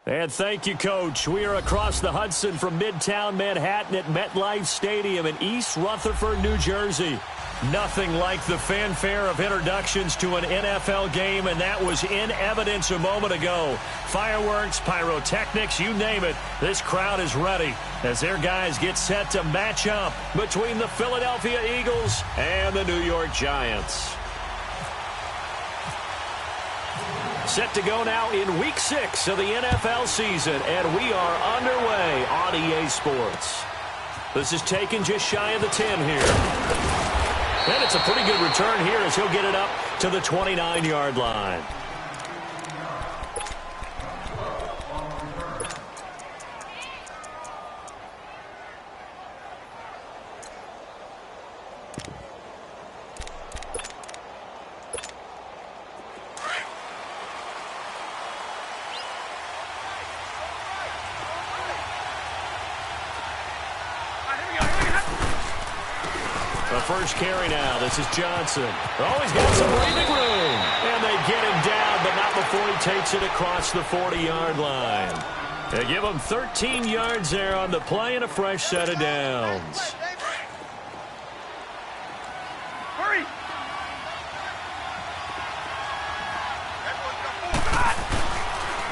And thank you, Coach. We are across the Hudson from Midtown Manhattan at MetLife Stadium in East Rutherford, New Jersey. Nothing like the fanfare of introductions to an NFL game, and that was in evidence a moment ago. Fireworks, pyrotechnics, you name it. This crowd is ready as their guys get set to match up between the Philadelphia Eagles and the New York Giants. Set to go now in Week 6 of the NFL season, and we are underway on EA Sports. This is taken just shy of the 10 here. And it's a pretty good return here as he'll get it up to the 29-yard line. First carry now. This is Johnson. Oh, he's got some breathing room. And they get him down, but not before he takes it across the 40-yard line. They give him 13 yards there on the play and a fresh set of downs. Hurry!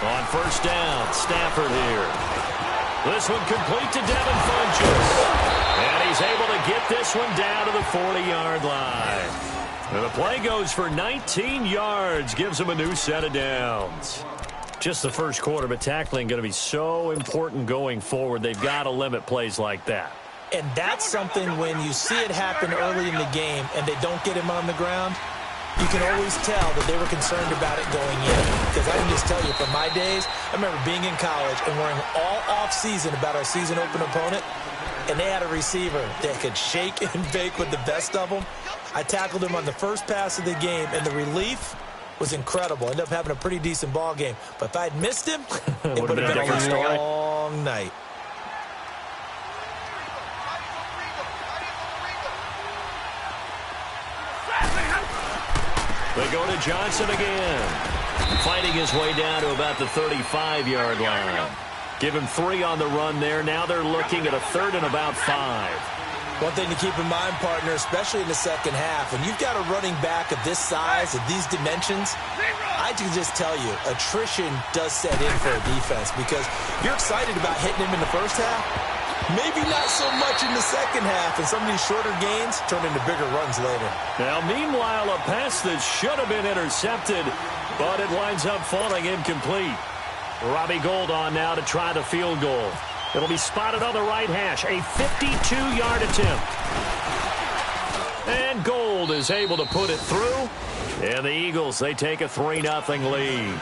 On first down, Stafford here. This one complete to Devin Funchess. And he's able to get this one down to the 40-yard line. And the play goes for 19 yards, gives him a new set of downs. Just the first quarter, but tackling going to be so important going forward. They've got to limit plays like that. And that's something when you see it happen early in the game and they don't get him on the ground, you can always tell that they were concerned about it going in. Because I can just tell you, from my days, I remember being in college and worrying all off-season about our season open opponent, and they had a receiver that could shake and bake with the best of them. I tackled him on the first pass of the game, and the relief was incredible. Ended up having a pretty decent ball game. But if I'd missed him, it would have been a long night. They go to Johnson again. Fighting his way down to about the 35-yard line. Give him 3 on the run there. Now they're looking at a 3rd and about 5. One thing to keep in mind, partner, especially in the second half, when you've got a running back of this size, of these dimensions, I can just tell you, attrition does set in for a defense because you're excited about hitting him in the first half. Maybe not so much in the second half, and some of these shorter gains turn into bigger runs later. Now, meanwhile, a pass that should have been intercepted, but it winds up falling incomplete. Robbie Gould on now to try the field goal. It'll be spotted on the right hash. A 52-yard attempt. And Gould is able to put it through. And the Eagles, they take a 3-0 lead.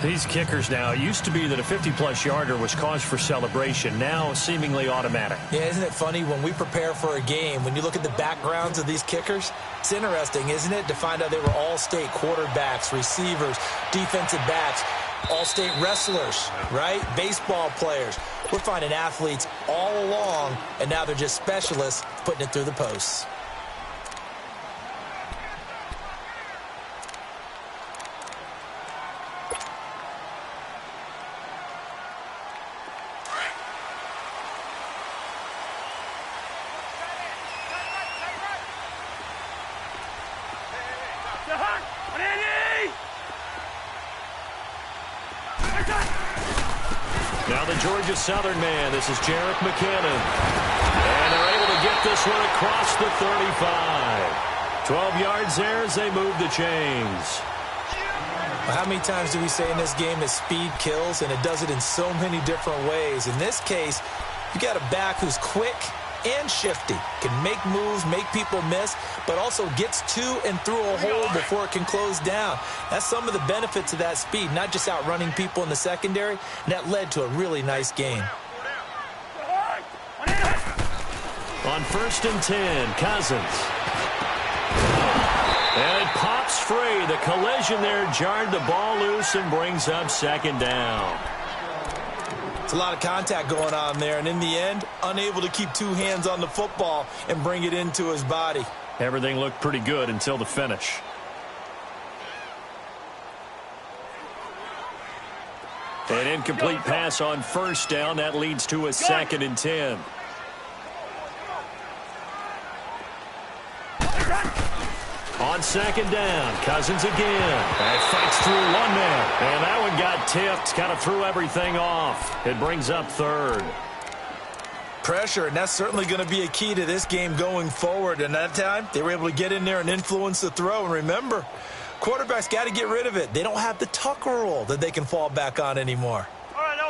These kickers now, it used to be that a 50-plus yarder was cause for celebration. Now seemingly automatic. Yeah, isn't it funny when we prepare for a game, when you look at the backgrounds of these kickers, it's interesting, isn't it, to find out they were all-state quarterbacks, receivers, defensive backs, all-state wrestlers, right? Baseball players. We're finding athletes all along, and now they're just specialists putting it through the posts. Now the Georgia Southern man, this is Jerick McKinnon. And they're able to get this one across the 35. 12 yards there as they move the chains. Well, how many times do we say in this game that speed kills, and it does it in so many different ways? In this case, you got a back who's quick and shifty, can make moves, make people miss, but also gets to and through a hole before it can close down. That's some of the benefits of that speed, not just outrunning people in the secondary, and that led to a really nice game. On 1st and 10, Cousins. And it pops free. The collision there jarred the ball loose and brings up 2nd down. It's a lot of contact going on there, and in the end, unable to keep 2 hands on the football and bring it into his body. Everything looked pretty good until the finish. An incomplete pass on first down. That leads to a 2nd and 10. On 2nd down, Cousins again. And fights through one man. And that one got tipped. Kind of threw everything off. It brings up 3rd. Pressure, and that's certainly going to be a key to this game going forward. And that time, they were able to get in there and influence the throw. And remember, quarterbacks got to get rid of it. They don't have the Tucker rule that they can fall back on anymore.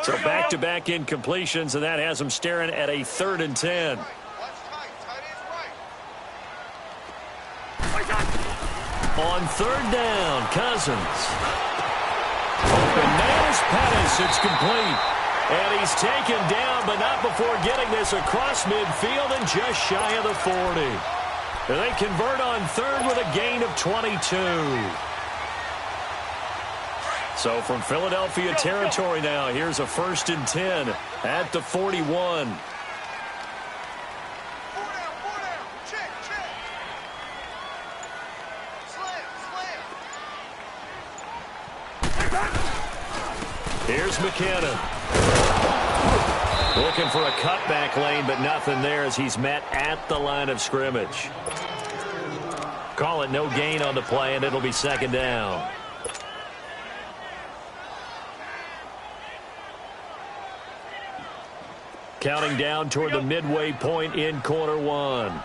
So back-to-back incompletions, and that has them staring at a 3rd and 10. On 3rd down, Cousins. Open nails Pettis. It's complete. And he's taken down, but not before getting this across midfield and just shy of the 40. And they convert on 3rd with a gain of 22. So from Philadelphia territory now, here's a 1st and 10 at the 41. Here's McKinnon. Looking for a cutback lane, but nothing there as he's met at the line of scrimmage. Call it no gain on the play, and it'll be 2nd down. Counting down toward the midway point in quarter 1.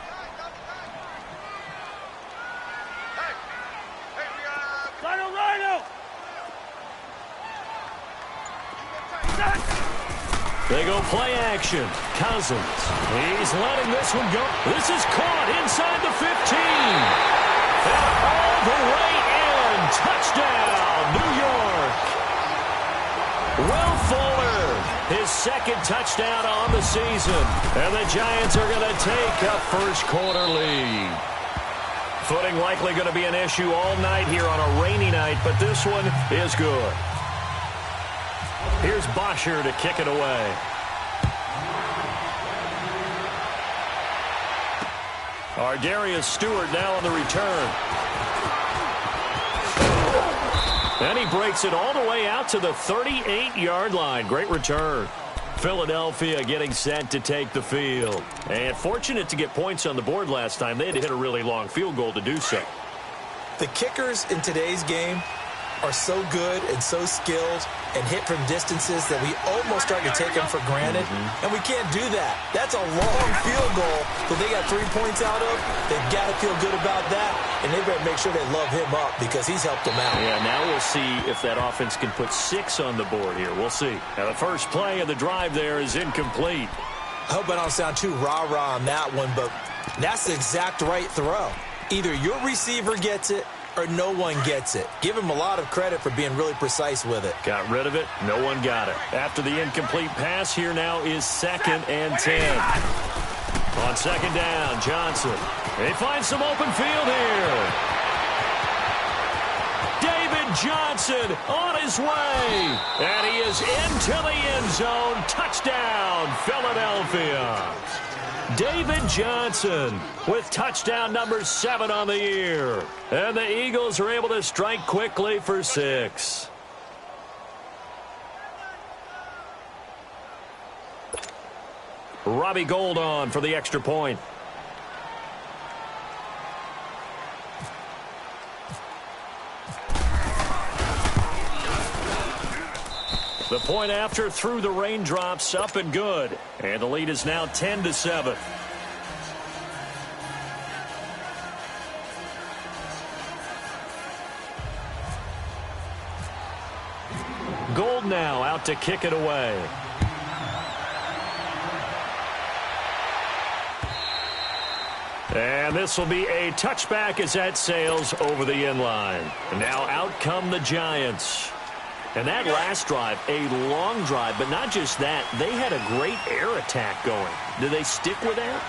They go play action. Cousins. He's letting this one go. This is caught inside the 15. And all the way in. Touchdown, New York. Will Fuller, his 2nd touchdown on the season. And the Giants are going to take a first-quarter lead. Footing likely going to be an issue all night here on a rainy night, but this one is good. Here's Bosher to kick it away. Darius Stewart now on the return. And he breaks it all the way out to the 38-yard line. Great return. Philadelphia getting set to take the field. And fortunate to get points on the board last time. They had to hit a really long field goal to do so. The kickers in today's game are so good and so skilled and hit from distances that we almost start to take them for granted. And we can't do that. That's a long field goal that they got 3 points out of. They've got to feel good about that, and they better make sure they love him up because he's helped them out. Yeah, now we'll see if that offense can put 6 on the board here. We'll see. Now the first play of the drive there is incomplete. I hope I don't sound too rah-rah on that one, but that's the exact right throw. Either your receiver gets it or no one gets it. Give him a lot of credit for being really precise with it. Got rid of it. No one got it. After the incomplete pass, here now is 2nd and 10. On 2nd down, Johnson. He finds some open field here. David Johnson on his way. And he is into the end zone. Touchdown, Philadelphia. David Johnson with touchdown number 7 on the year. And the Eagles are able to strike quickly for 6. Robbie Gould on for the extra point. The point after through the raindrops, up and good. And the lead is now 10-7. Gould now out to kick it away. And this will be a touchback as that sails over the end line. And now out come the Giants. And that last drive, a long drive, but not just that. They had a great air attack going. Do they stick with that?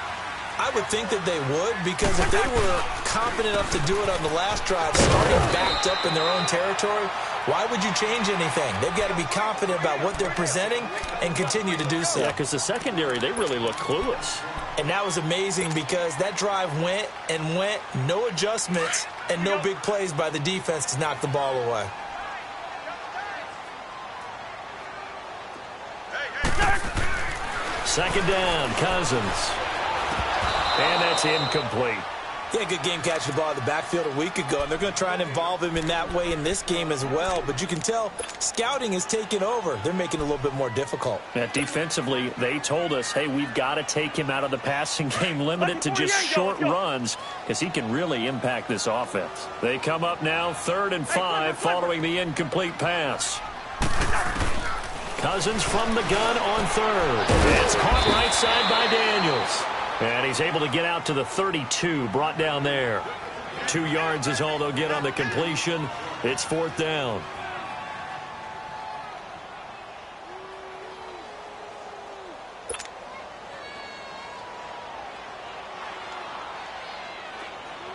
I would think that they would, because if they were confident enough to do it on the last drive, starting backed up in their own territory, why would you change anything? They've got to be confident about what they're presenting and continue to do so. Yeah, because the secondary, they really look clueless. And that was amazing because that drive went and went, no adjustments, and no big plays by the defense to knock the ball away. Second down, Cousins. And that's incomplete. Yeah, good game catching the ball in the backfield a week ago, and they're going to try and involve him in that way in this game as well. But you can tell scouting is taking over. They're making it a little bit more difficult. Yeah, defensively, they told us, hey, we've got to take him out of the passing game, limit it to just short runs, because he can really impact this offense. They come up now 3rd and 5 following the incomplete pass. Cousins from the gun on 3rd. It's caught right side by Daniels. And he's able to get out to the 32, brought down there. 2 yards is all they'll get on the completion. It's 4th down.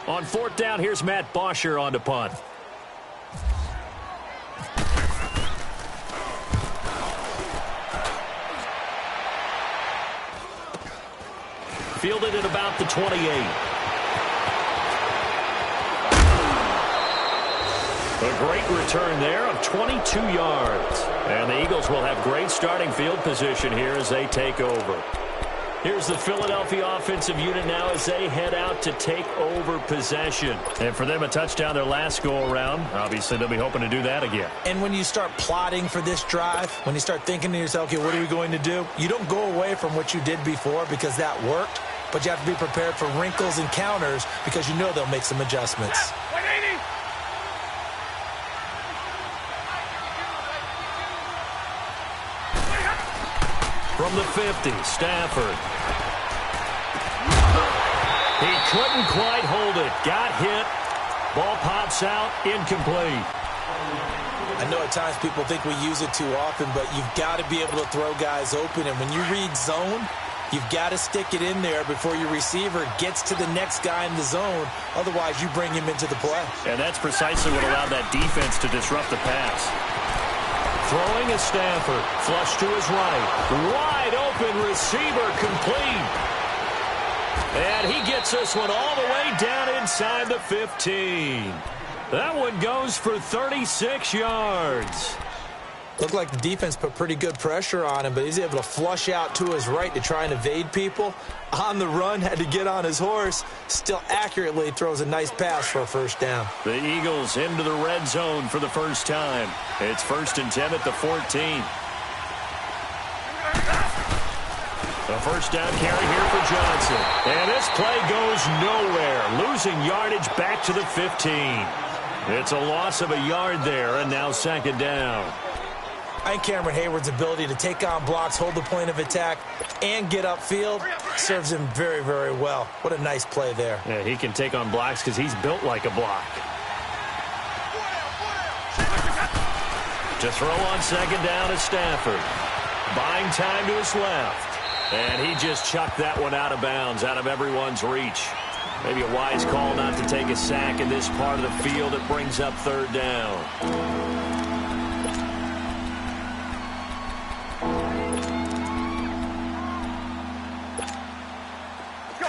On 4th down, here's Matt Bosher on to punt. Fielded at about the 28. A great return there of 22 yards. And the Eagles will have great starting field position here as they take over. Here's the Philadelphia offensive unit now as they head out to take over possession. And for them, a touchdown their last go-around. Obviously, they'll be hoping to do that again. And when you start plotting for this drive, when you start thinking to yourself, okay, what are we going to do? You don't go away from what you did before because that worked, but you have to be prepared for wrinkles and counters because you know they'll make some adjustments. From the 50, Stafford. He couldn't quite hold it. Got hit. Ball pops out. Incomplete. I know at times people think we use it too often, but you've got to be able to throw guys open. And when you read zone, you've got to stick it in there before your receiver gets to the next guy in the zone. Otherwise, you bring him into the play. And that's precisely what allowed that defense to disrupt the pass. Throwing is Stafford. Flush to his right. Wide open receiver complete. And he gets this one all the way down inside the 15. That one goes for 36 yards. Looked like the defense put pretty good pressure on him, but he's able to flush out to his right to try and evade people. On the run, had to get on his horse. Still accurately throws a nice pass for a first down. The Eagles into the red zone for the first time. It's 1st and 10 at the 14. A first down carry here for Johnson. And this play goes nowhere. Losing yardage back to the 15. It's a loss of a yard there, and now 2nd down. I think Cameron Hayward's ability to take on blocks, hold the point of attack, and get upfield serves him very, very well. What a nice play there. Yeah, he can take on blocks because he's built like a block. To throw on 2nd down is Stafford. Buying time to his left. And he just chucked that one out of bounds, out of everyone's reach. Maybe a wise call not to take a sack in this part of the field. It brings up 3rd down.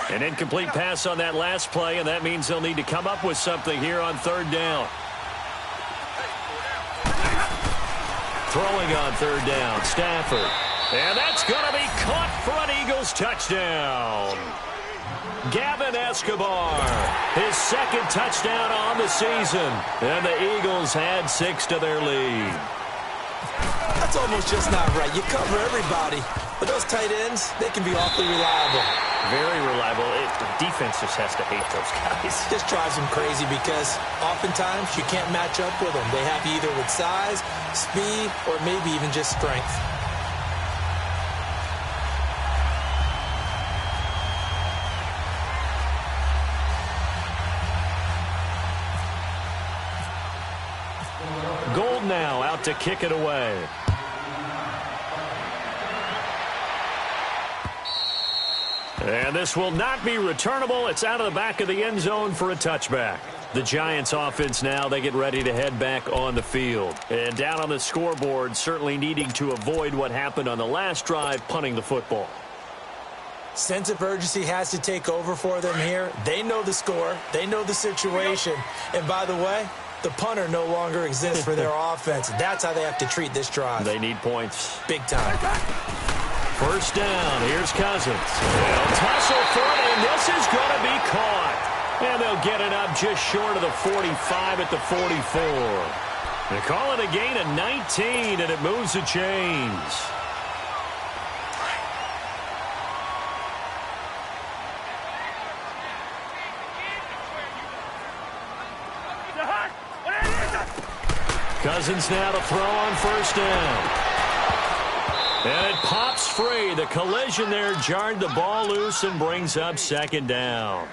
An incomplete pass on that last play, and that means they'll need to come up with something here on 3rd down. Throwing on 3rd down, Stafford. And that's going to be caught for an Eagles touchdown. Gavin Escobar, his 2nd touchdown on the season. And the Eagles add 6 to their lead. That's almost just not right. You cover everybody. But those tight ends, they can be awfully reliable. Very reliable. The defense just has to hate those guys. Just drives them crazy because oftentimes you can't match up with them. They have you either with size, speed, or maybe even just strength. Gold now out to kick it away. And this will not be returnable. It's out of the back of the end zone for a touchback. The Giants offense now, they get ready to head back on the field. And down on the scoreboard, certainly needing to avoid what happened on the last drive, punting the football. Sense of urgency has to take over for them here. They know the score. They know the situation. And by the way, the punter no longer exists for their offense. That's how they have to treat this drive. They need points. Big time. First down. Here's Cousins. They'll tussle for it, and this is going to be caught. And they'll get it up just short of the 45 at the 44. They call it a gain of 19, and it moves the chains. Cousins now to throw on first down. And it pops free. The collision there jarred the ball loose and brings up second down.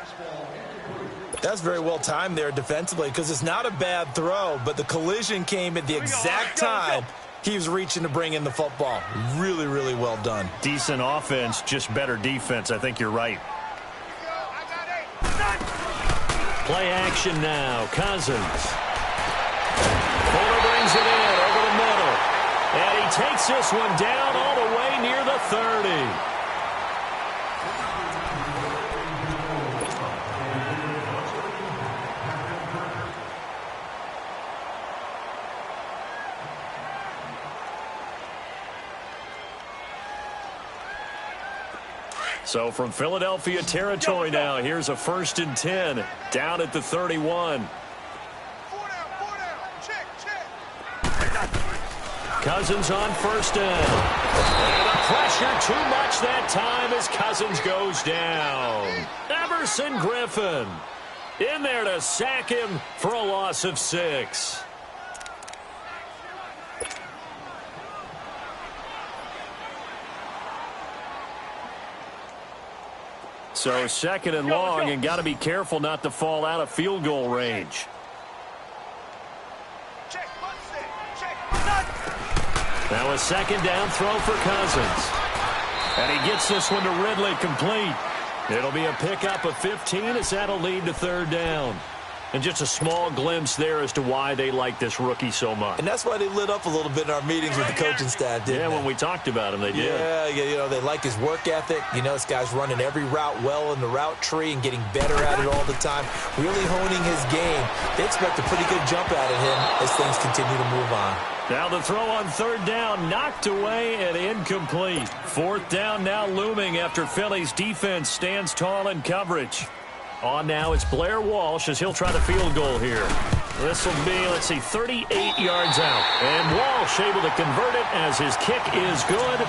That's very well timed there defensively because it's not a bad throw, but the collision came at the exact time he was reaching to bring in the football. Really, really well done. Decent offense, just better defense. I think you're right. Play action now. Cousins. Fuller brings it in over the middle. And he takes this one down all the way near the 30. So from Philadelphia territory now, here's a 1st and 10 down at the 31. Cousins on first down. And the pressure too much that time as Cousins goes down. Everson Griffin in there to sack him for a loss of 6. So 2nd and long, and got to be careful not to fall out of field goal range. Now a 2nd down throw for Cousins. And he gets this one to Ridley complete. It'll be a pickup of 15 as that'll lead to 3rd down. And just a small glimpse there as to why they like this rookie so much. And that's why they lit up a little bit in our meetings with the coaching staff, didn't they? When we talked about him, they did. Yeah, you know, they like his work ethic. You know, this guy's running every route well in the route tree and getting better at it all the time, really honing his game. They expect a pretty good jump out of him as things continue to move on. Now the throw on 3rd down, knocked away and incomplete. 4th down now looming after Philly's defense stands tall in coverage. On now is Blair Walsh as he'll try the field goal here. This will be, 38 yards out. And Walsh able to convert it as his kick is good.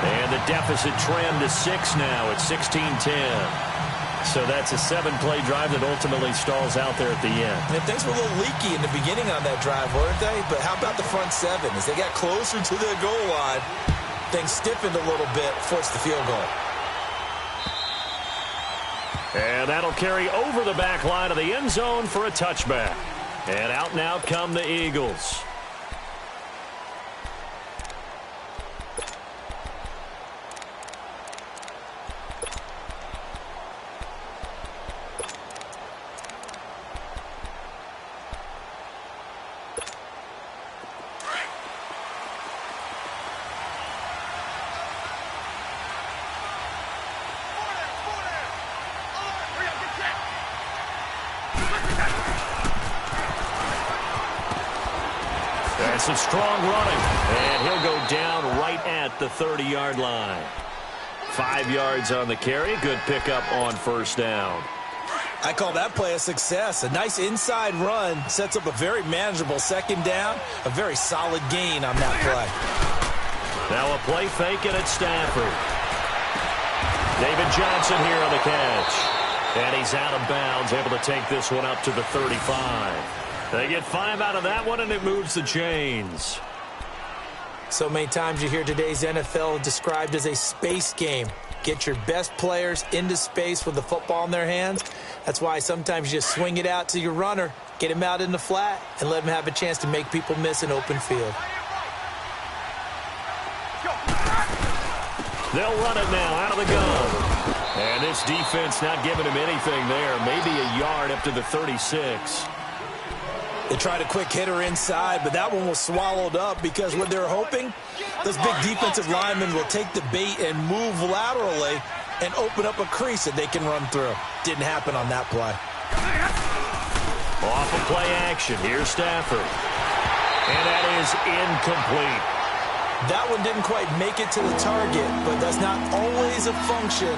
And the deficit trimmed to 6 now at 16-10. So that's a 7-play drive that ultimately stalls out there at the end. And things were a little leaky in the beginning on that drive, weren't they? But how about the front 7? As they got closer to their goal line, things stiffened a little bit, forced the field goal. And that'll carry over the back line of the end zone for a touchback. And out now come the Eagles. Some strong running, and he'll go down right at the 30-yard line. 5 yards on the carry. Good pickup on 1st down. I call that play a success. A nice inside run sets up a very manageable 2nd down. A very solid gain on that play. Now a play fake it at Stafford. David Johnson here on the catch. And he's out of bounds, able to take this one up to the 35. They get 5 out of that one, and it moves the chains. So many times you hear today's NFL described as a space game. Get your best players into space with the football in their hands. That's why sometimes you just swing it out to your runner, get him out in the flat, and let him have a chance to make people miss an open field. They'll run it now out of the gun. And this defense not giving him anything there. Maybe a yard up to the 36. They tried a quick hitter inside, but that one was swallowed up because what they're hoping, those big defensive linemen will take the bait and move laterally and open up a crease that they can run through. Didn't happen on that play. Off of play action. Here's Stafford. And that is incomplete. That one didn't quite make it to the target, but that's not always a function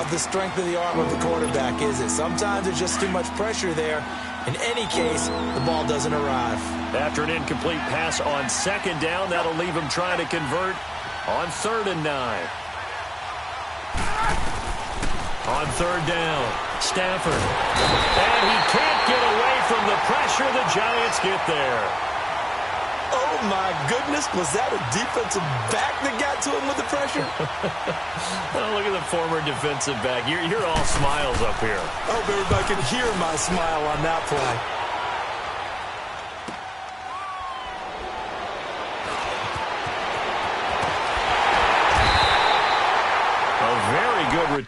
of the strength of the arm of the quarterback, is it? Sometimes there's just too much pressure there. In any case, the ball doesn't arrive. After an incomplete pass on second down, that'll leave him trying to convert on 3rd and 9. On 3rd down, Stafford. And he can't get away from the pressure. The Giants get there. Oh, my goodness. Was that a defensive back that got to him with the pressure? Oh, look at the former defensive back. You're all smiles up here. I hope everybody can hear my smile on that play. A very good return.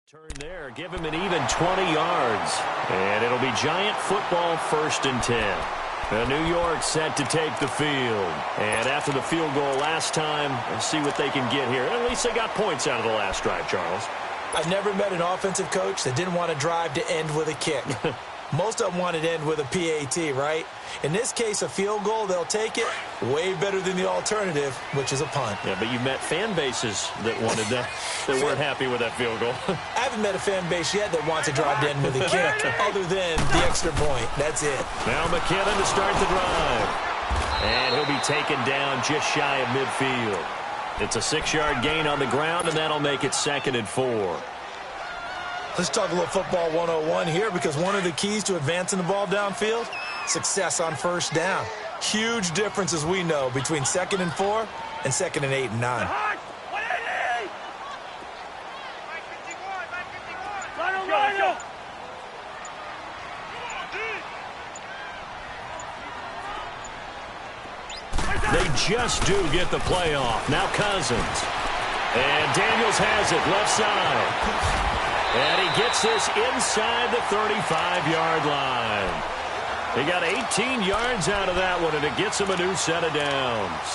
Turn there, give him an even 20 yards. And it'll be Giant football, 1st and 10. New York set to take the field. And after the field goal last time, let's see what they can get here. At least they got points out of the last drive, Charles. I've never met an offensive coach that didn't want to drive to end with a kick. Most of them want to end with a PAT, right? In this case, a field goal, they'll take it. Way better than the alternative, which is a punt. Yeah, but you met fan bases that wanted that, that weren't happy with that field goal. I haven't met a fan base yet that wants to drive to end with a kick, other than the extra point. That's it. Now McKinnon to start the drive. And he'll be taken down just shy of midfield. It's a 6-yard gain on the ground, and that'll make it 2nd and 4. Let's talk a little football 101 here, because one of the keys to advancing the ball downfield, success on 1st down. Huge difference, as we know, between 2nd and 4 and 2nd and 8 and 9. They just do get the play off. Now Cousins. And Daniels has it left side. And he gets this inside the 35-yard line. He got 18 yards out of that one, and it gets him a new set of downs.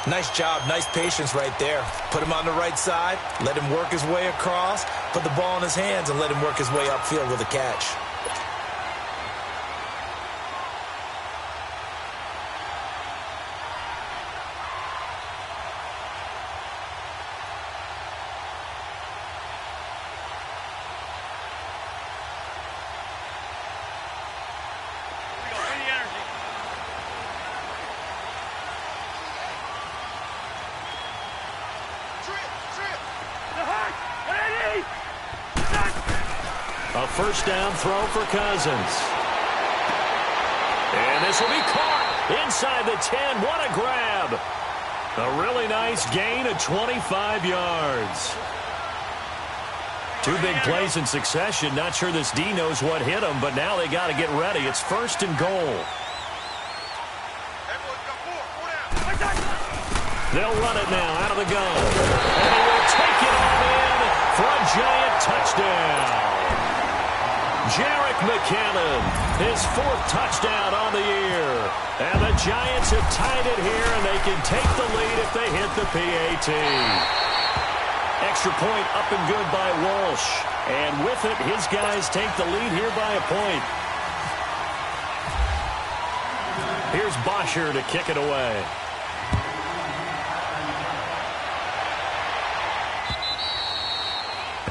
Nice job, nice patience right there. Put him on the right side, let him work his way across, put the ball in his hands, and let him work his way upfield with a catch. A 1st down throw for Cousins. And this will be caught inside the 10. What a grab. A really nice gain of 25 yards. 2 big plays in succession. Not sure this D knows what hit him, but now they got to get ready. It's 1st and goal. They'll run it now out of the gun. And he will take it all in for a giant touchdown. Jerick McKinnon, his 4th touchdown on the year. And the Giants have tied it here, and they can take the lead if they hit the PAT. Extra point up and good by Walsh. And with it, his guys take the lead here by a point. Here's Bosher to kick it away.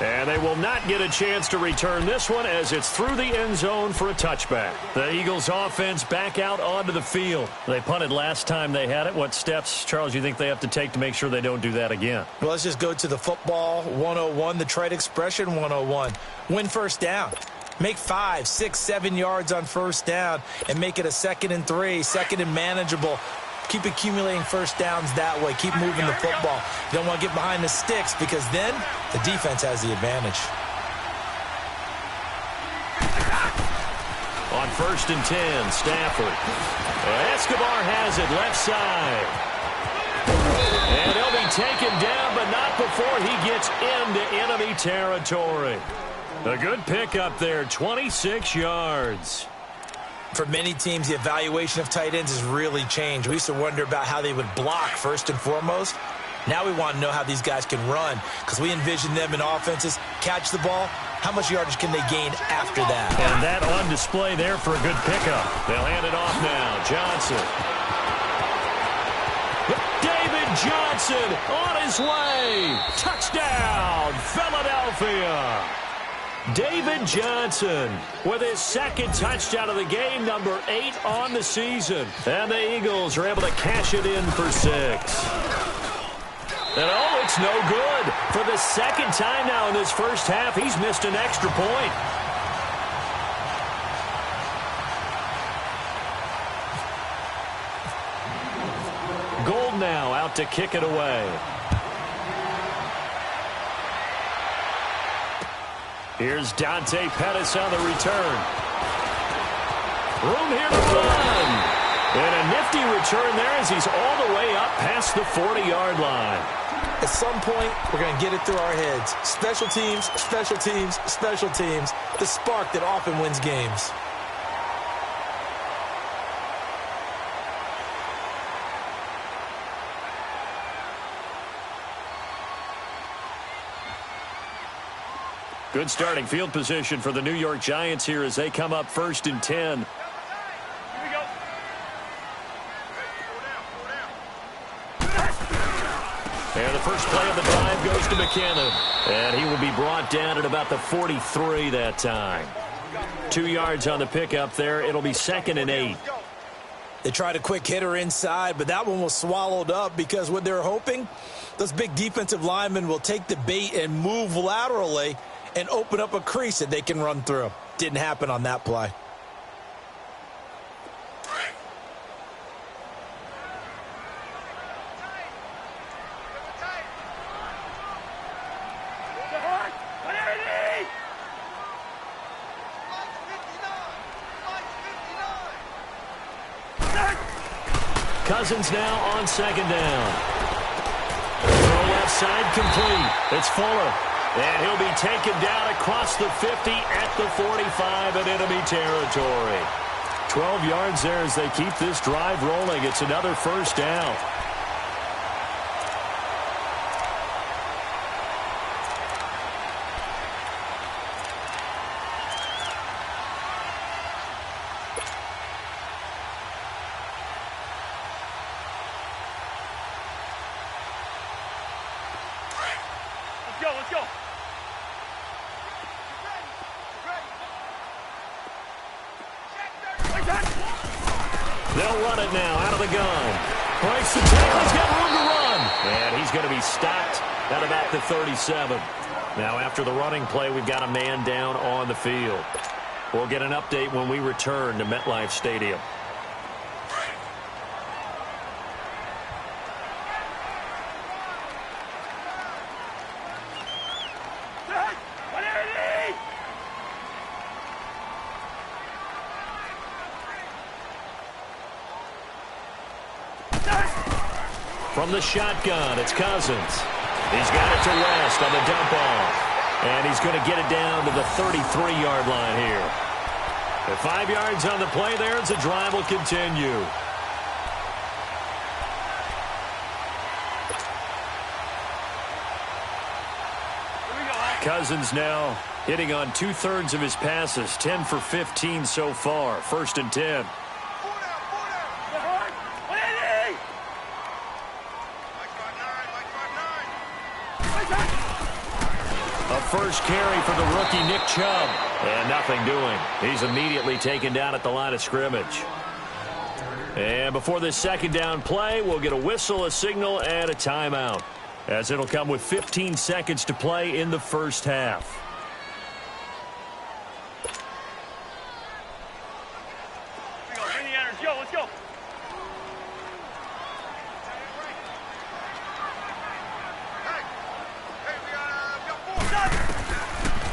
And they will not get a chance to return this one as it's through the end zone for a touchback. The Eagles offense back out onto the field. They punted last time they had it. What steps, Charles, you think they have to take to make sure they don't do that again? Well, let's just go to the football 101, the trade expression 101. Win first down. Make 5, 6, 7 yards on first down and make it a 2nd and 3, 2nd and manageable. Keep accumulating first downs that way. Keep moving the football. You don't want to get behind the sticks because then the defense has the advantage. On 1st and 10, Stafford. Escobar has it left side. And he'll be taken down, but not before he gets into enemy territory. A good pickup there, 26 yards. For many teams, the evaluation of tight ends has really changed. We used to wonder about how they would block first and foremost. Now we want to know how these guys can run because we envision them in offenses, catch the ball. How much yardage can they gain after that? And that on display there for a good pickup. They'll hand it off now. Johnson. David Johnson on his way. Touchdown, Philadelphia. David Johnson with his 2nd touchdown of the game, number 8 on the season. And the Eagles are able to cash it in for 6. And oh, it's no good. For the 2nd time now in this first half, he's missed an extra point. Gold now out to kick it away. Here's Dante Pettis on the return. Room here to run. And a nifty return there as he's all the way up past the 40-yard line. At some point, we're going to get it through our heads. Special teams, special teams, special teams. The spark that often wins games. Good starting field position for the New York Giants here as they come up 1st and 10. Here we go. And the first play of the drive goes to McKinnon. And he will be brought down at about the 43 that time. 2 yards on the pickup there. It'll be 2nd and 8. They tried a quick hitter inside, but that one was swallowed up because what they're hoping, those big defensive linemen will take the bait and move laterally and open up a crease that they can run through. Didn't happen on that play. Cousins now on 2nd down. Throw left side complete. It's Fuller. And he'll be taken down across the 50 at the 45 in enemy territory. 12 yards there as they keep this drive rolling. It's another first down. Let's go. They'll run it now out of the gun. Breaks the tackle. He's got room to run. And he's going to be stopped at about the 37. Now after the running play, we've got a man down on the field. We'll get an update when we return to MetLife Stadium. From the shotgun, it's Cousins. He's got it to West on the dump off. And he's going to get it down to the 33-yard line here. At 5 yards on the play there, as the drive will continue. Cousins now hitting on 2/3 of his passes, 10 for 15 so far. 1st and 10. A first carry for the rookie Nick Chubb. And nothing doing. He's immediately taken down at the line of scrimmage. And before this second down play, we'll get a whistle, a signal, and a timeout, as it'll come with 15 seconds to play in the first half. Let's go.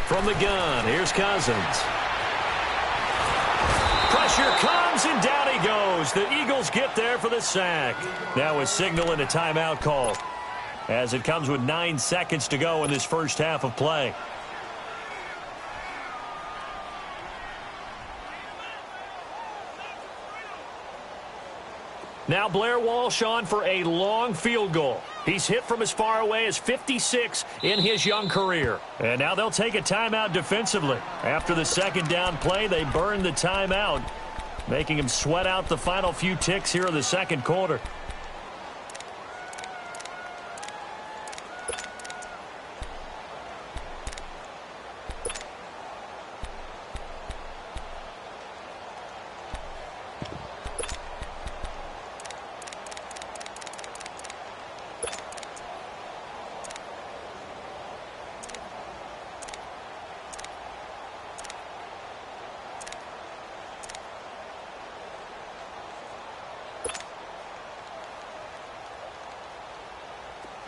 From the gun, here's Cousins. Pressure comes, and down he goes. The Eagles get there for the sack. Now a signal and a timeout call, as it comes with 9 seconds to go in this first half of play. Now Blair Walsh on for a long field goal. He's hit from as far away as 56 in his young career. And now they'll take a timeout defensively. After the second down play, they burn the timeout, making him sweat out the final few ticks here in the second quarter.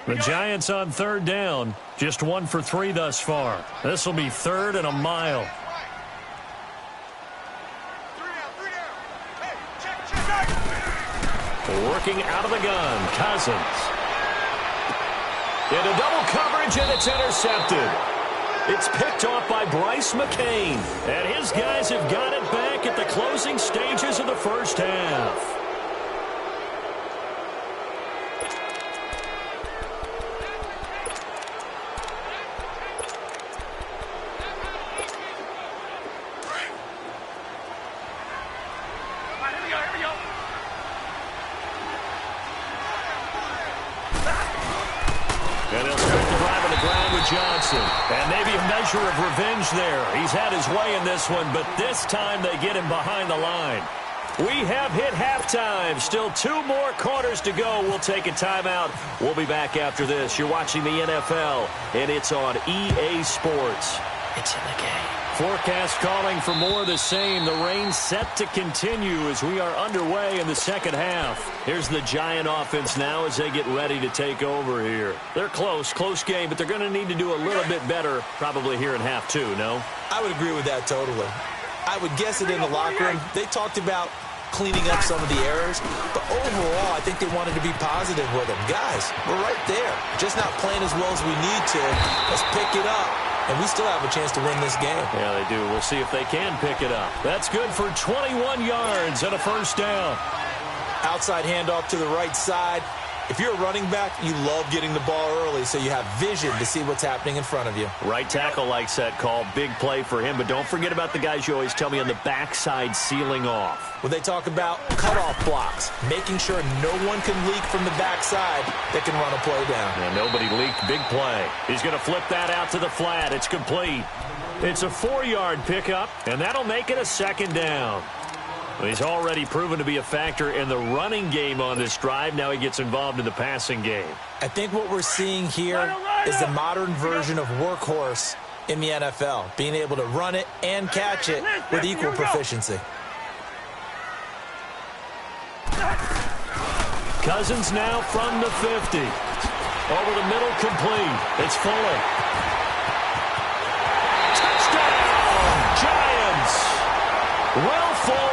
The Giants on third down, just 1 for 3 thus far. This will be 3rd and a mile. Working out of the gun, Cousins. Into double coverage, and it's intercepted. It's picked off by Bryce McCain. And his guys have got it back at the closing stages of the first half. And maybe a measure of revenge there. He's had his way in this one, but this time they get him behind the line. We have hit halftime. Still 2 more quarters to go. We'll take a timeout. We'll be back after this. You're watching the NFL, and it's on EA Sports. It's in the game. Forecast calling for more of the same. The rain set to continue as we are underway in the second half. Here's the Giant offense now as they get ready to take over here. They're close game, but they're going to need to do a little bit better probably here in half 2, no? I would agree with that totally. I would guess it in the locker room. They talked about cleaning up some of the errors, but overall, I think they wanted to be positive with them. Guys, we're right there. Just not playing as well as we need to. Let's pick it up. And we still have a chance to win this game. Yeah, they do. We'll see if they can pick it up. That's good for 21 yards and a first down. Outside handoff to the right side. If you're a running back, you love getting the ball early so you have vision to see what's happening in front of you. Right tackle likes that call. Big play for him. But don't forget about the guys you always tell me on the backside sealing off. Well, they talk about cutoff blocks, making sure no one can leak from the backside that can run a play down. Yeah, nobody leaked. Big play. He's going to flip that out to the flat. It's complete. It's a 4-yard pickup, and that'll make it a second down. He's already proven to be a factor in the running game on this drive. Now he gets involved in the passing game. I think what we're seeing here is the modern version of workhorse in the NFL, being able to run it and catch it with equal proficiency. Cousins now from the 50. Over the middle, complete. It's Fuller. Touchdown, Giants! Will Fuller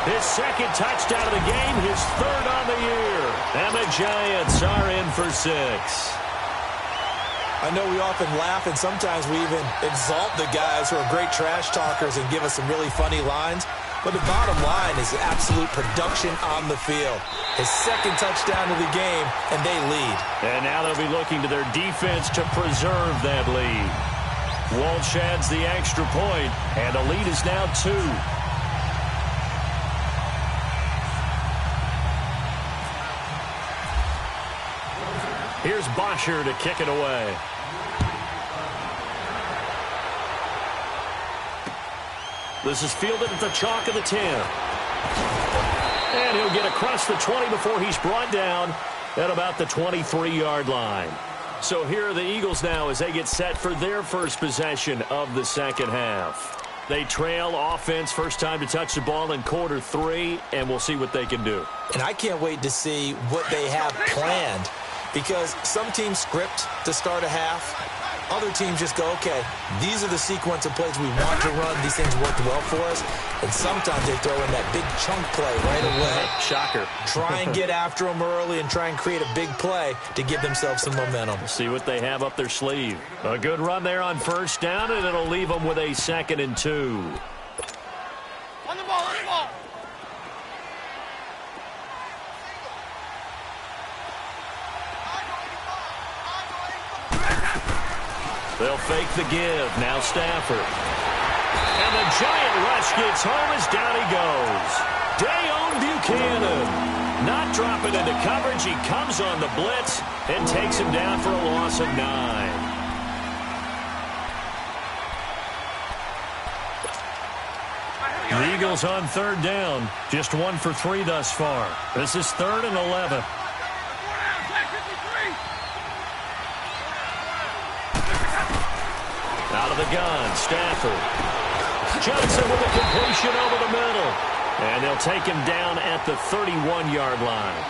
His second touchdown of the game, his third on the year. And the Giants are in for 6. I know we often laugh, and sometimes we even exalt the guys who are great trash talkers and give us some really funny lines. But the bottom line is absolute production on the field. His second touchdown of the game, and they lead. And now they'll be looking to their defense to preserve that lead. Walsh adds the extra point, and the lead is now 2. Here's Bosher to kick it away. This is fielded at the chalk of the 10. And he'll get across the 20 before he's brought down at about the 23-yard line. So here are the Eagles now as they get set for their first possession of the second half. They trail offense, first time to touch the ball in quarter 3, and we'll see what they can do. And I can't wait to see what they have planned, because some teams script to start a half. Other teams just go, okay, these are the sequence of plays we want to run. These things worked well for us. And sometimes they throw in that big chunk play right away. Shocker. Try and get after them early and try and create a big play to give themselves some momentum. See what they have up their sleeve. A good run there on first down, and it'll leave them with a 2nd and 2. On the ball, on the ball. They'll fake the give. Now Stafford. And the giant rush gets home as down he goes. Dayon Buchanan. Not dropping into coverage. He comes on the blitz and takes him down for a loss of 9. The Eagles on third down. Just 1 for 3 thus far. This is 3rd and 11. Out of the gun, Stafford. Johnson with a completion over the middle. And they'll take him down at the 31-yard line.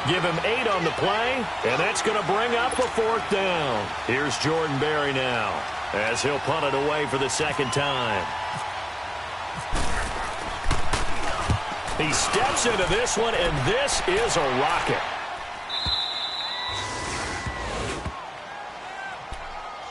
Give him 8 on the play, and that's going to bring up a 4th down. Here's Jordan Berry now, as he'll punt it away for the second time. He steps into this one, and this is a rocket.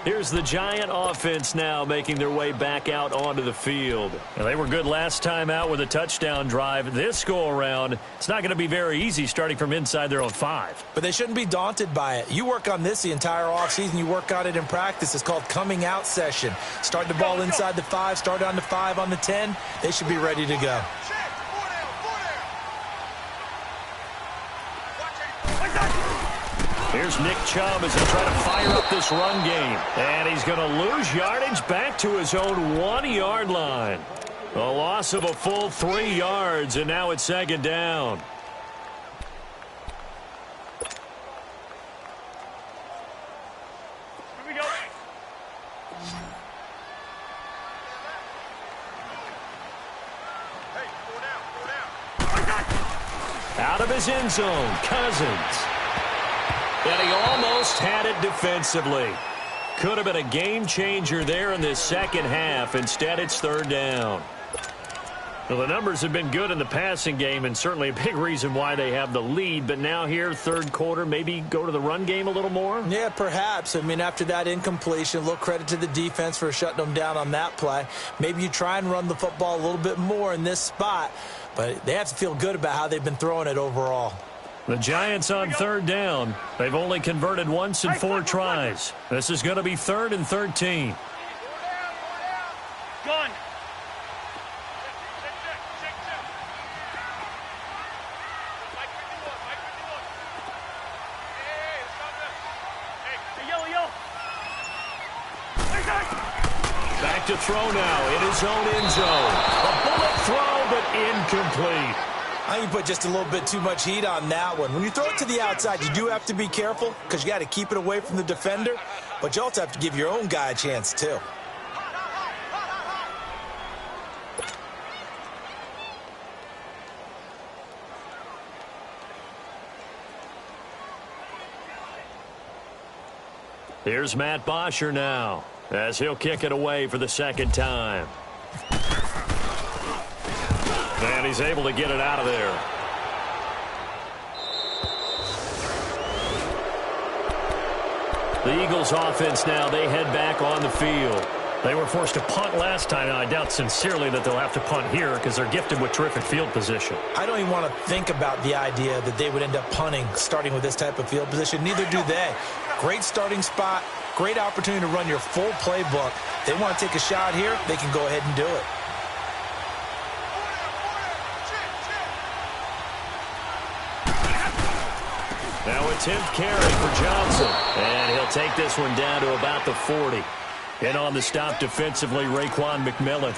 Here's the Giant offense now making their way back out onto the field. And they were good last time out with a touchdown drive. This go-around, it's not going to be very easy starting from inside their own 5. But they shouldn't be daunted by it. You work on this the entire offseason. You work on it in practice. It's called coming out session. Start the ball inside the 5, start on the 5 on the 10. They should be ready to go. Here's Nick Chubb as they try to fire up this run game. And he's going to lose yardage back to his own 1-yard line. A loss of a full 3 yards, and now it's 2nd down. Here we go. Hey, go down. Out of his end zone, Cousins. And he almost had it defensively. Could have been a game changer there in this second half. Instead, it's 3rd down. Well, the numbers have been good in the passing game, and certainly a big reason why they have the lead. But now here, 3rd quarter, maybe go to the run game a little more? Yeah, perhaps. I mean, after that incompletion, a little credit to the defense for shutting them down on that play. Maybe you try and run the football a little bit more in this spot. But they have to feel good about how they've been throwing it overall. The Giants on 3rd down. They've only converted once in 4 tries. This is going to be 3rd and 13. Gun. Back to throw now in his own end zone. A bullet throw, but incomplete. I think you put just a little bit too much heat on that one. When you throw it to the outside, you do have to be careful because you got to keep it away from the defender, but you also have to give your own guy a chance too. Here's Matt Bosher now, as he'll kick it away for the second time. And he's able to get it out of there. The Eagles offense now, they head back on the field. They were forced to punt last time, and I doubt sincerely that they'll have to punt here because they're gifted with terrific field position. I don't even want to think about the idea that they would end up punting starting with this type of field position. Neither do they. Great starting spot, great opportunity to run your full playbook. They want to take a shot here, they can go ahead and do it. Now a 10th carry for Johnson, and he'll take this one down to about the 40. And on the stop defensively, Raekwon McMillan.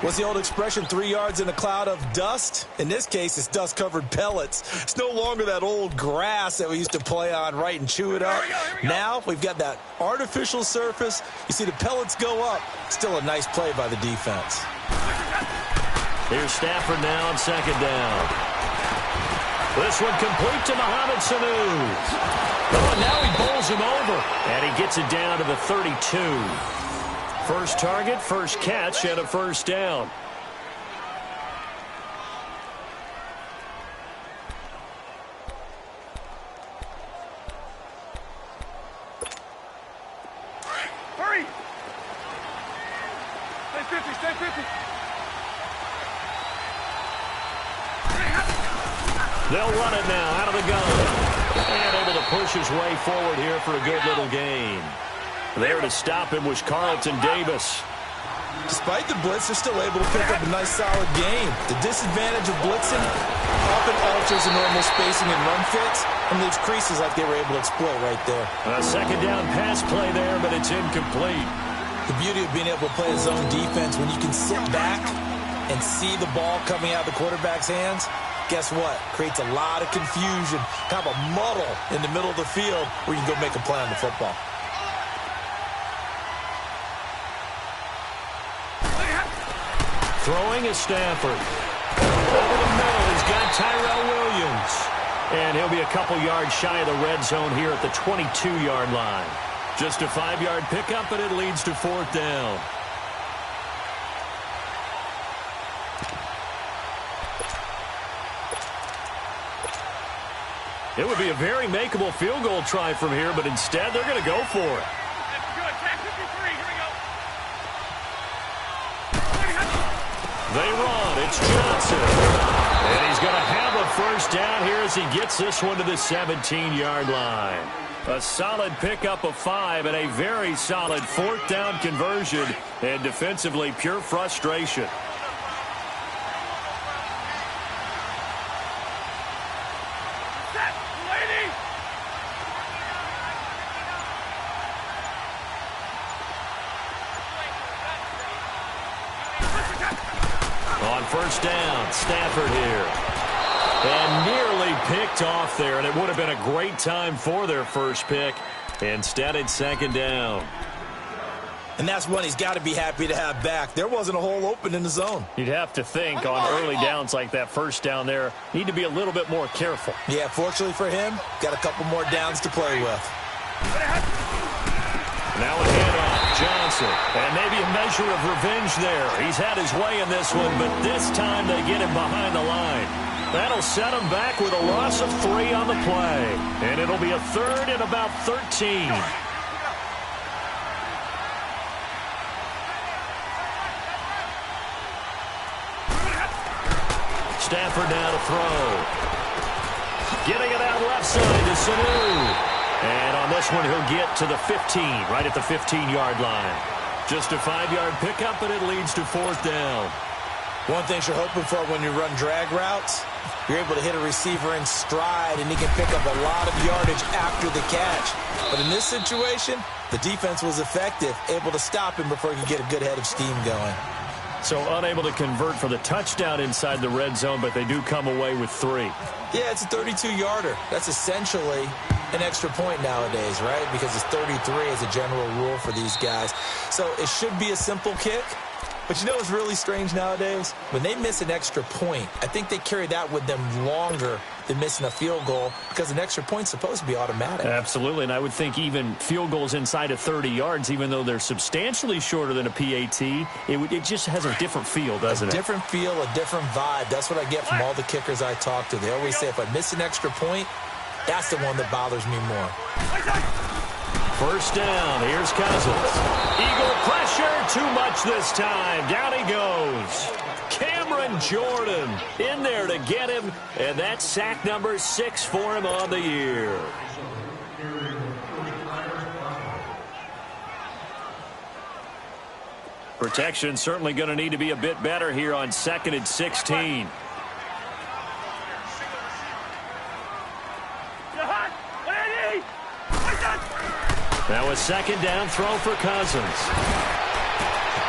What's the old expression, 3 yards in a cloud of dust? In this case, it's dust-covered pellets. It's no longer that old grass that we used to play on, right, and chew it up. Now we've got that artificial surface. You see the pellets go up. Still a nice play by the defense. Here's Stafford now on 2nd down. This one complete to Mohamed Sanu. Oh, now he bowls him over, and he gets it down to the 32. First target, first catch, and a first down. Hurry! Stay 50, stay 50. They'll run it now out of the gun. And able to push his way forward here for a good little gain. There to stop him was Carlton Davis. Despite the blitz, they're still able to pick up a nice, solid gain. The disadvantage of blitzing often alters the normal spacing and run fits and leaves creases like they were able to exploit right there. A 2nd down pass play there, but it's incomplete. The beauty of being able to play a zone defense when you can sit back and see the ball coming out of the quarterback's hands, guess what? Creates a lot of confusion, kind of a muddle in the middle of the field where you can go make a play on the football. Throwing is Stafford. Over the middle, he's got Tyrell Williams. And he'll be a couple yards shy of the red zone here at the 22-yard line. Just a 5-yard pickup, and it leads to 4th down. It would be a very makeable field goal try from here, but instead they're going to go for it. Good, 10-53, here we go. They run. It's Johnson. And he's going to have a first down here as he gets this one to the 17-yard line. A solid pickup of 5 and a very solid 4th down conversion. And defensively, pure frustration. On first down, Stafford here. And nearly picked off there, and it would have been a great time for their first pick. Instead, it's 2nd down. And that's one he's got to be happy to have back. There wasn't a hole open in the zone. You'd have to think on early downs like that first down there, need to be a little bit more careful. Yeah, fortunately for him, got a couple more downs to play with. Now a handoff, Johnson. And maybe a measure of revenge there. He's had his way in this one, but this time they get him behind the line. That'll set him back with a loss of 3 on the play. And it'll be a 3rd and about 13. Stafford now to throw. Getting it out left side to Sanu. And on this one, he'll get to the 15, right at the 15-yard line. Just a 5-yard pickup, and it leads to 4th down. One thing you're hoping for when you run drag routes, you're able to hit a receiver in stride, and he can pick up a lot of yardage after the catch. But in this situation, the defense was effective, able to stop him before he could get a good head of steam going. So unable to convert for the touchdown inside the red zone, but they do come away with 3. Yeah, it's a 32-yarder. That's essentially an extra point nowadays, right? Because it's 33 as a general rule for these guys. So it should be a simple kick, But you know what's really strange nowadays? When they miss an extra point, I think they carry that with them longer than missing a field goal because an extra point's supposed to be automatic. Absolutely, and I would think even field goals inside of 30 yards, even though they're substantially shorter than a PAT, it just has a different feel, doesn't it? A different feel, a different vibe. That's what I get from all the kickers I talk to. They always say if I miss an extra point, that's the one that bothers me more. First down, here's Cousins. Eagle pressure, too much this time. Down he goes. Cameron Jordan in there to get him, and that's sack number 6 for him on the year. Protection certainly going to need to be a bit better here on 2nd and 16. Now a 2nd down throw for Cousins.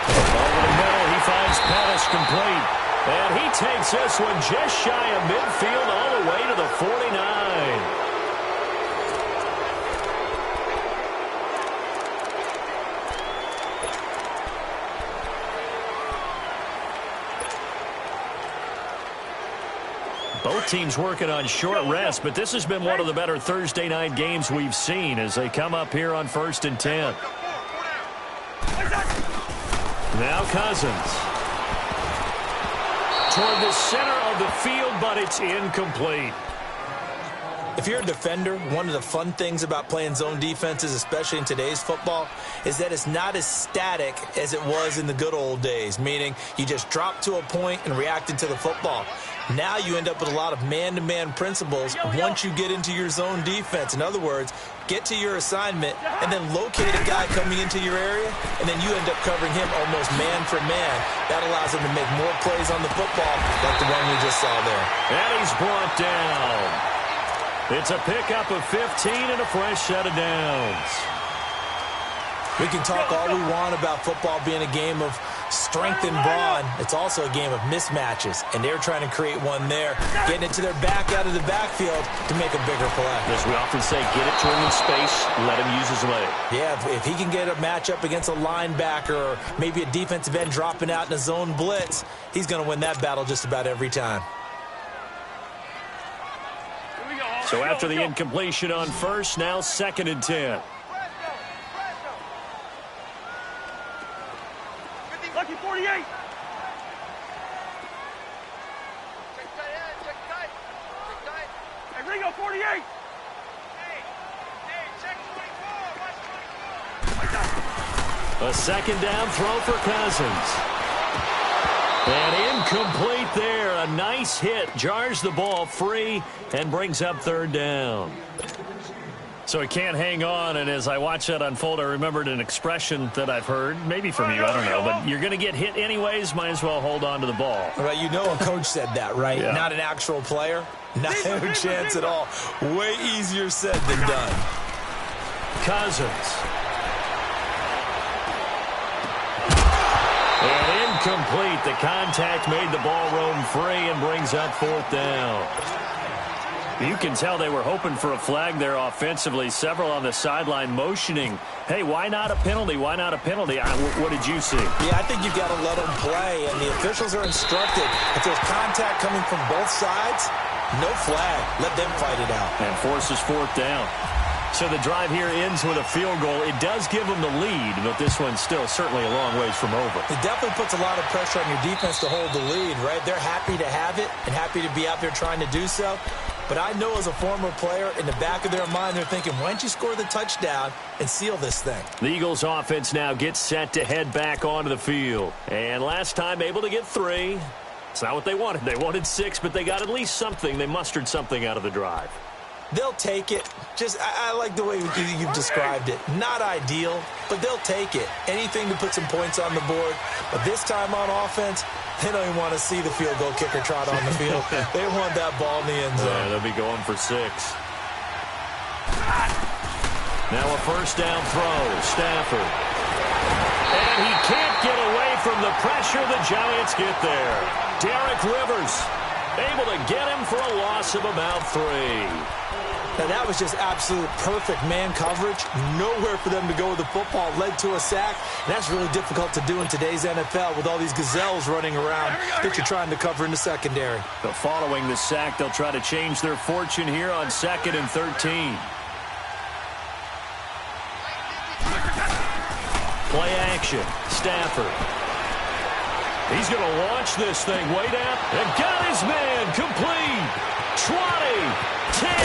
Over the middle, he finds Pettis complete. And he takes this one just shy of midfield all the way to the 49. Both teams working on short rest, but this has been one of the better Thursday night games we've seen as they come up here on 1st and 10. Now Cousins. Toward the center of the field, but it's incomplete. If you're a defender, one of the fun things about playing zone defenses, especially in today's football, is that it's not as static as it was in the good old days, meaning you just drop to a point and react to the football. Now you end up with a lot of man-to-man principles once you get into your zone defense. In other words, get to your assignment and then locate a guy coming into your area, and then you end up covering him almost man for man. That allows him to make more plays on the football like the one we just saw there. And he's brought down. It's a pickup of 15 and a fresh set of downs. We can talk all we want about football being a game of strength and brawn. It's also a game of mismatches, and they're trying to create one there, getting it to their back out of the backfield to make a bigger play. As we often say, get it to him in space, let him use his leg. Yeah, if he can get a matchup against a linebacker or maybe a defensive end dropping out in a zone blitz, he's going to win that battle just about every time. So after the incompletion on first, now 2nd and 10. Lucky 48. Check tight. Hey, Ringo, 48. Hey, check 24. Watch 24. A 2nd down throw for Cousins. And incomplete there. A nice hit. Jars the ball free and brings up 3rd down. So he can't hang on, and as I watch that unfold, I remembered an expression that I've heard, maybe from you, I don't know, but you're going to get hit anyways, might as well hold on to the ball. Right, you know a coach said that, right? Yeah. Not an actual player. No chance at all. Way easier said than done. Cousins. And incomplete. The contact made the ball roam free and brings up 4th down. You can tell they were hoping for a flag there offensively. Several on the sideline motioning, hey, why not a penalty? Why not a penalty? What did you see? Yeah, I think you've got to let them play, and the officials are instructed. If there's contact coming from both sides, no flag. Let them fight it out. And forces 4th down. So the drive here ends with a field goal. It does give them the lead, but this one's still certainly a long ways from over. It definitely puts a lot of pressure on your defense to hold the lead, right? They're happy to have it and happy to be out there trying to do so. But I know as a former player, in the back of their mind, they're thinking, why don't you score the touchdown and seal this thing? The Eagles offense now gets set to head back onto the field. And last time able to get 3. It's not what they wanted. They wanted 6, but they got at least something. They mustered something out of the drive. They'll take it. Just, I like the way you've described it. Not ideal, but they'll take it. Anything to put some points on the board. But this time on offense, they don't even want to see the field goal kicker trot on the field. They want that ball in the end zone. Yeah, they'll be going for 6. Now a 1st down throw. Stafford. And he can't get away from the pressure. The Giants get there. Derek Rivers. Able to get him for a loss of about 3. Now, that was just absolute perfect man coverage. Nowhere for them to go with the football. Led to a sack. And that's really difficult to do in today's NFL with all these gazelles running around that you're trying to cover in the secondary. But following the sack, they'll try to change their fortune here on 2nd and 13. Play action. Stafford. He's going to launch this thing way down. And got his man complete. 20, 10.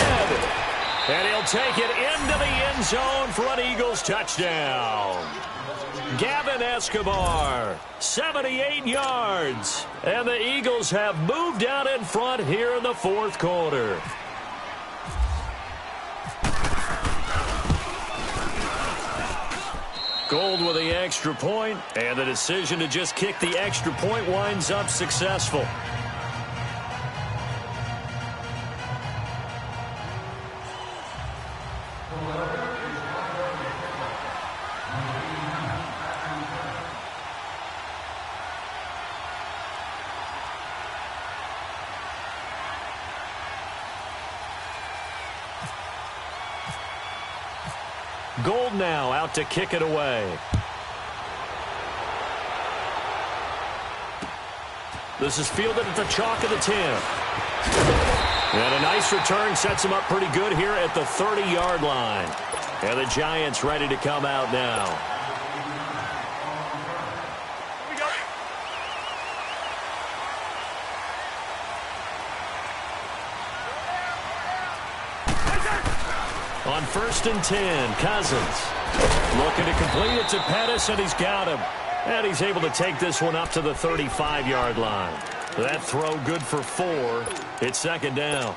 And he'll take it into the end zone for an Eagles touchdown. Gavin Escobar, 78 yards. And the Eagles have moved out in front here in the 4th quarter. Gold with the extra point, and the decision to just kick the extra point winds up successful. Gold now out to kick it away. This is fielded at the chalk of the 10. And a nice return sets him up pretty good here at the 30-yard line. And the Giants ready to come out now. On 1st and 10, Cousins looking to complete it to Pettis, and he's got him. And he's able to take this one up to the 35-yard line. That throw good for 4. It's 2nd down.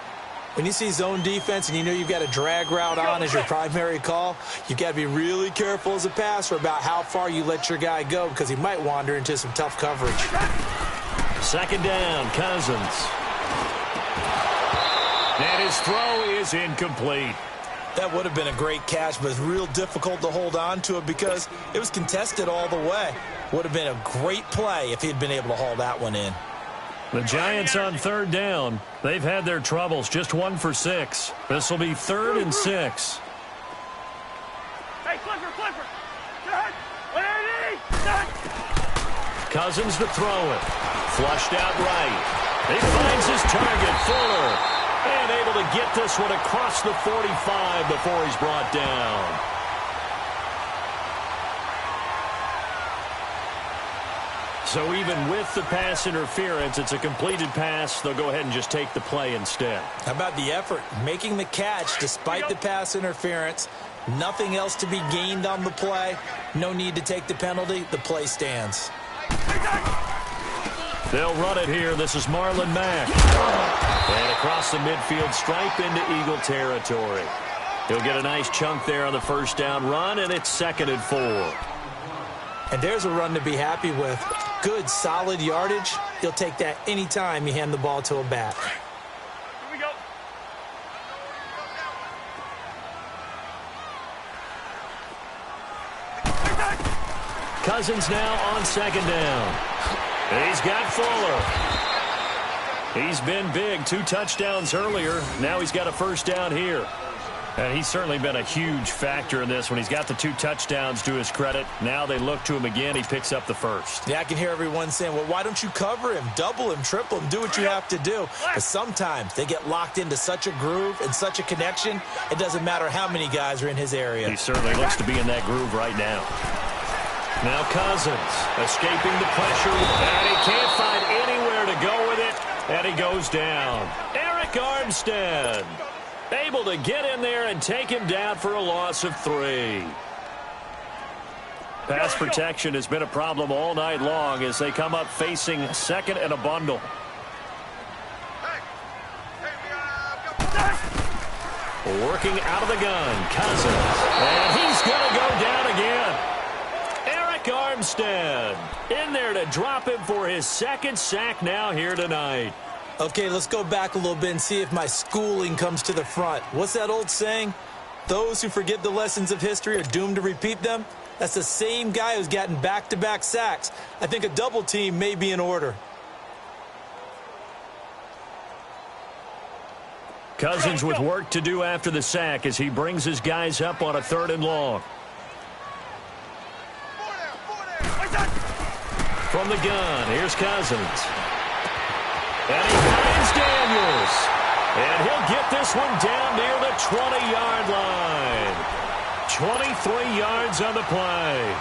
When you see zone defense and you know you've got a drag route on as your primary call, you've got to be really careful as a passer about how far you let your guy go because he might wander into some tough coverage. 2nd down, Cousins. And his throw is incomplete. That would have been a great catch, but it's real difficult to hold on to it because it was contested all the way. Would have been a great play if he'd been able to haul that one in. The Giants on 3rd down. They've had their troubles, just 1 for 6. This will be 3rd and 6. Hey, Clifford. Good. 180. Cousins to throw it. Flushed out right. He finds his target, Fuller. And able to get this one across the 45 before he's brought down. So even with the pass interference, it's a completed pass. They'll go ahead and just take the play instead. How about the effort? Making the catch despite the pass interference. Nothing else to be gained on the play. No need to take the penalty. The play stands. They'll run it here. This is Marlon Mack. And across the midfield stripe into Eagle territory. He'll get a nice chunk there on the 1st down run, and it's 2nd and 4. And there's a run to be happy with. Good, solid yardage. He'll take that anytime you hand the ball to a back. Here we go. Cousins now on 2nd down. He's got Fuller. He's been big. 2 touchdowns earlier. Now he's got a 1st down here. And he's certainly been a huge factor in this when he's got the 2 touchdowns to his credit. Now they look to him again. He picks up the 1st. Yeah, I can hear everyone saying, well, why don't you cover him, double him, triple him, do what you have to do. But sometimes they get locked into such a groove and such a connection, it doesn't matter how many guys are in his area. He certainly looks to be in that groove right now. Now Cousins escaping the pressure, and he can't find anywhere to go with it, and he goes down. Eric Armstead able to get in there and take him down for a loss of 3. Pass protection has been a problem all night long as they come up facing 2nd and a bundle. Working out of the gun, Cousins, and he's going to go down again. Eric Armstead in there to drop him for his 2nd sack now here tonight. Okay, let's go back a little bit and see if my schooling comes to the front. What's that old saying? Those who forget the lessons of history are doomed to repeat them. That's the same guy who's gotten back-to-back sacks. I think a double team may be in order. Cousins with work to do after the sack as he brings his guys up on a 3rd and long. From the gun, here's Cousins. And he finds Daniels. And he'll get this one down near the 20-yard line. 23 yards on the play.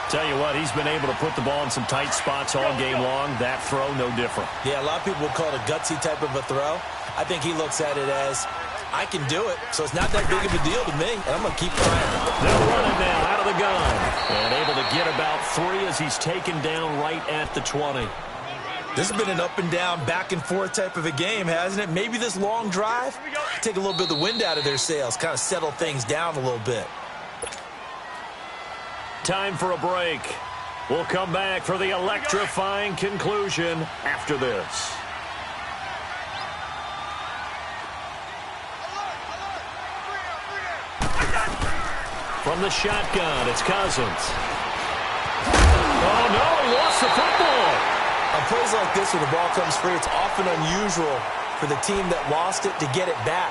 Tell you what, he's been able to put the ball in some tight spots all game long. That throw, no different. Yeah, a lot of people would call it a gutsy type of a throw. I think he looks at it as, I can do it, so it's not that big of a deal to me, and I'm going to keep trying. They'll run it now out of the gun. And able to get about 3 as he's taken down right at the 20. This has been an up and down, back and forth type of a game, hasn't it? Maybe this long drive, take a little bit of the wind out of their sails, kind of settle things down a little bit. Time for a break. We'll come back for the electrifying conclusion after this. From the shotgun, it's Cousins. Oh, no, he lost the football. On plays like this where the ball comes free, it's often unusual for the team that lost it to get it back.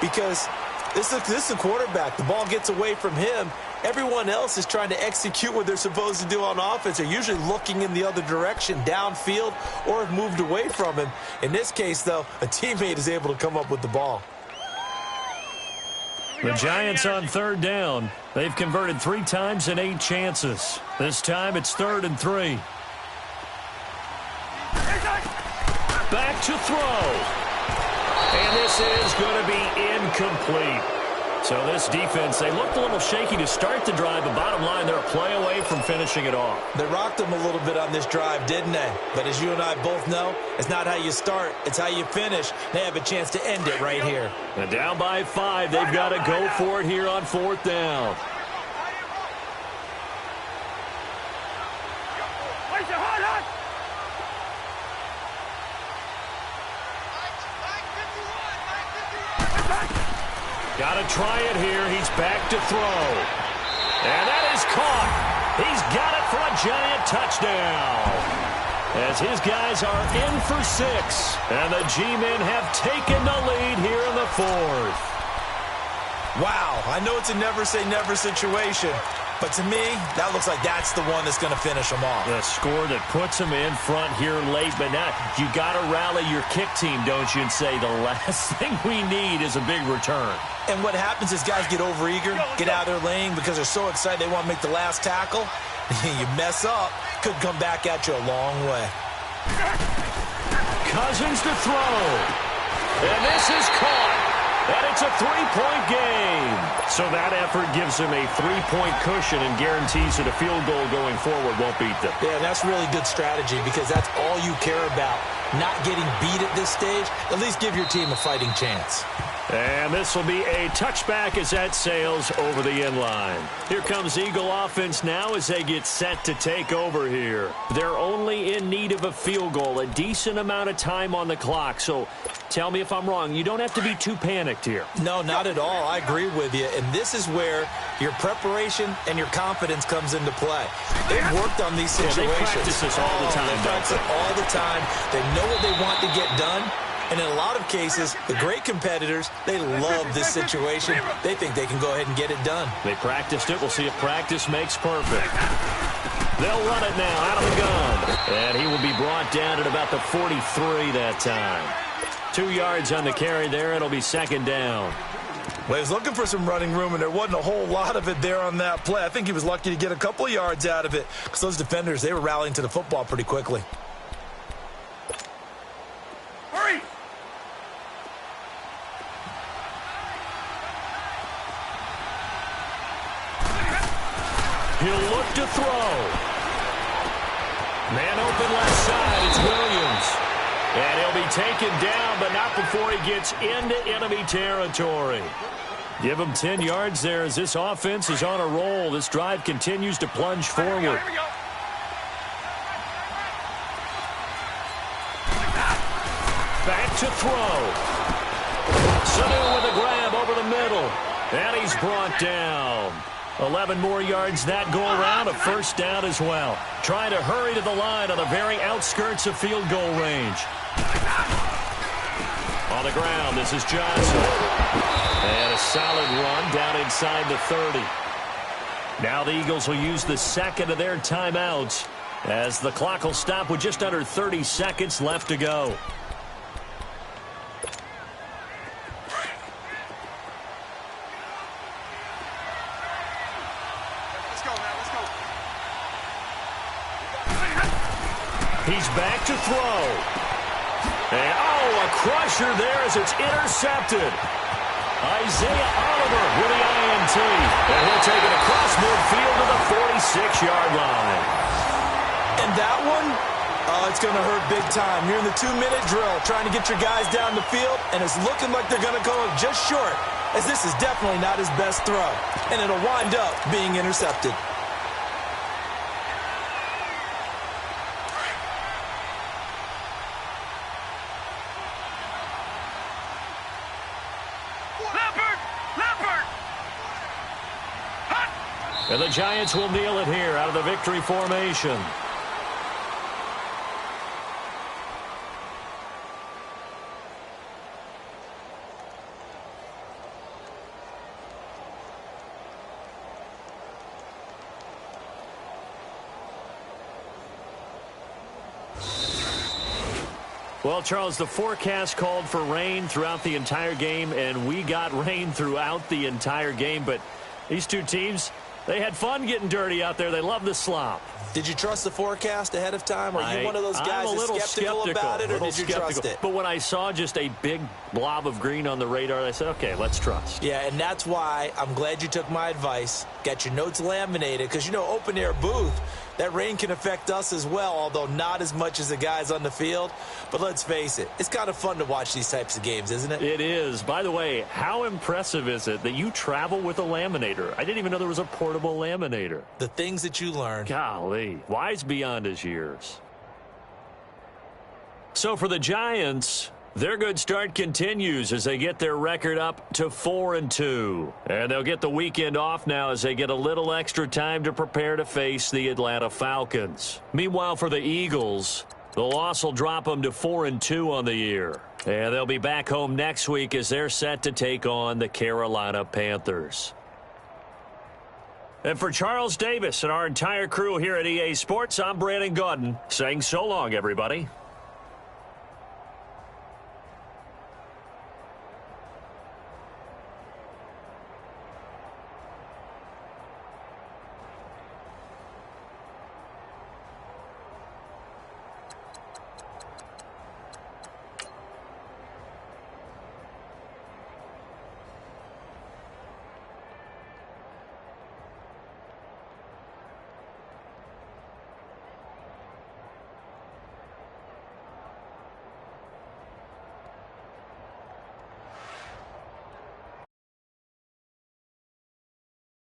Because this is a quarterback. The ball gets away from him. Everyone else is trying to execute what they're supposed to do on offense. They're usually looking in the other direction, downfield, or have moved away from him. In this case, though, a teammate is able to come up with the ball. The Giants on 3rd down. They've converted 3 times in 8 chances. This time it's 3rd and 3. Back to throw. And this is going to be incomplete. So this defense, they looked a little shaky to start the drive, but bottom line, they're a play away from finishing it off. They rocked them a little bit on this drive, didn't they? But as you and I both know, it's not how you start, it's how you finish. They have a chance to end it right here. And down by 5, they've got to go for it here on 4th down. Got to try it here. He's back to throw. And that is caught. He's got it for a giant touchdown. As his guys are in for 6. And the G-men have taken the lead here in the 4th. Wow, I know it's a never-say-never situation. But to me, that looks like that's the one that's going to finish them off. The score that puts them in front here late. But now you got to rally your kick team, don't you, and say the last thing we need is a big return. And what happens is guys get overeager, get out of their lane because they're so excited they want to make the last tackle. You mess up, could come back at you a long way. Cousins to throw. And this is caught. And it's a 3-point game. So that effort gives them a 3-point cushion and guarantees that a field goal going forward won't beat them. Yeah, and that's really good strategy because that's all you care about. Not getting beat at this stage, at least give your team a fighting chance. And this will be a touchback as that sails over the end line. Here comes Eagle offense now as they get set to take over here. They're only in need of a field goal, a decent amount of time on the clock. So tell me if I'm wrong. You don't have to be too panicked here. No, not at all. I agree with you. And this is where your preparation and your confidence comes into play. They've worked on these situations. Yeah, they practice this all the time. They practice it all the time. They know what they want to get done. And in a lot of cases, the great competitors, they love this situation. They think they can go ahead and get it done. They practiced it. We'll see if practice makes perfect. They'll run it now out of the gun. And he will be brought down at about the 43 that time. 2 yards on the carry there. It'll be 2nd down. Well, he was looking for some running room, and there wasn't a whole lot of it there on that play. I think he was lucky to get a couple of yards out of it because those defenders, they were rallying to the football pretty quickly. Hurry! He'll look to throw. Man open left side. It's Williams. And he'll be taken down, but not before he gets into enemy territory. Give him 10 yards there as this offense is on a roll. This drive continues to plunge forward. Here we go. Back to throw. Sanu with a grab over the middle. And he's brought down. 11 more yards that go around, a 1st down as well. Trying to hurry to the line on the very outskirts of field goal range. On the ground, this is Johnson. And a solid run down inside the 30. Now the Eagles will use the second of their timeouts as the clock will stop with just under 30 seconds left to go. Let's go, man. Let's go. He's back to throw. And, a crusher there as it's intercepted. Isaiah Oliver with the INT. And he'll take it across midfield to the 46-yard line. And that one, it's going to hurt big time. You're in the 2-minute drill trying to get your guys down the field, and it's looking like they're going to go just short, as this is definitely not his best throw. And it'll wind up being intercepted. And the Giants will kneel it here out of the victory formation. Well, Charles, the forecast called for rain throughout the entire game, and we got rain throughout the entire game. But these two teams, they had fun getting dirty out there. They love the slop. Did you trust the forecast ahead of time? Are you one of those guys that's skeptical about it, or did you trust it? But when I saw just a big blob of green on the radar, I said, okay, let's trust. Yeah, and that's why I'm glad you took my advice. Get your notes laminated, because, you know, open-air booth, that rain can affect us as well, although not as much as the guys on the field. But let's face it, it's kind of fun to watch these types of games, isn't it? It is. By the way, how impressive is it that you travel with a laminator? I didn't even know there was a portable laminator. The things that you learn. Golly, wise beyond his years. So for the Giants, their good start continues as they get their record up to 4-2. And they'll get the weekend off now as they get a little extra time to prepare to face the Atlanta Falcons. Meanwhile, for the Eagles, the loss will drop them to 4-2 on the year. And they'll be back home next week as they're set to take on the Carolina Panthers. And for Charles Davis and our entire crew here at EA Sports, I'm Brandon Gaudin saying so long, everybody.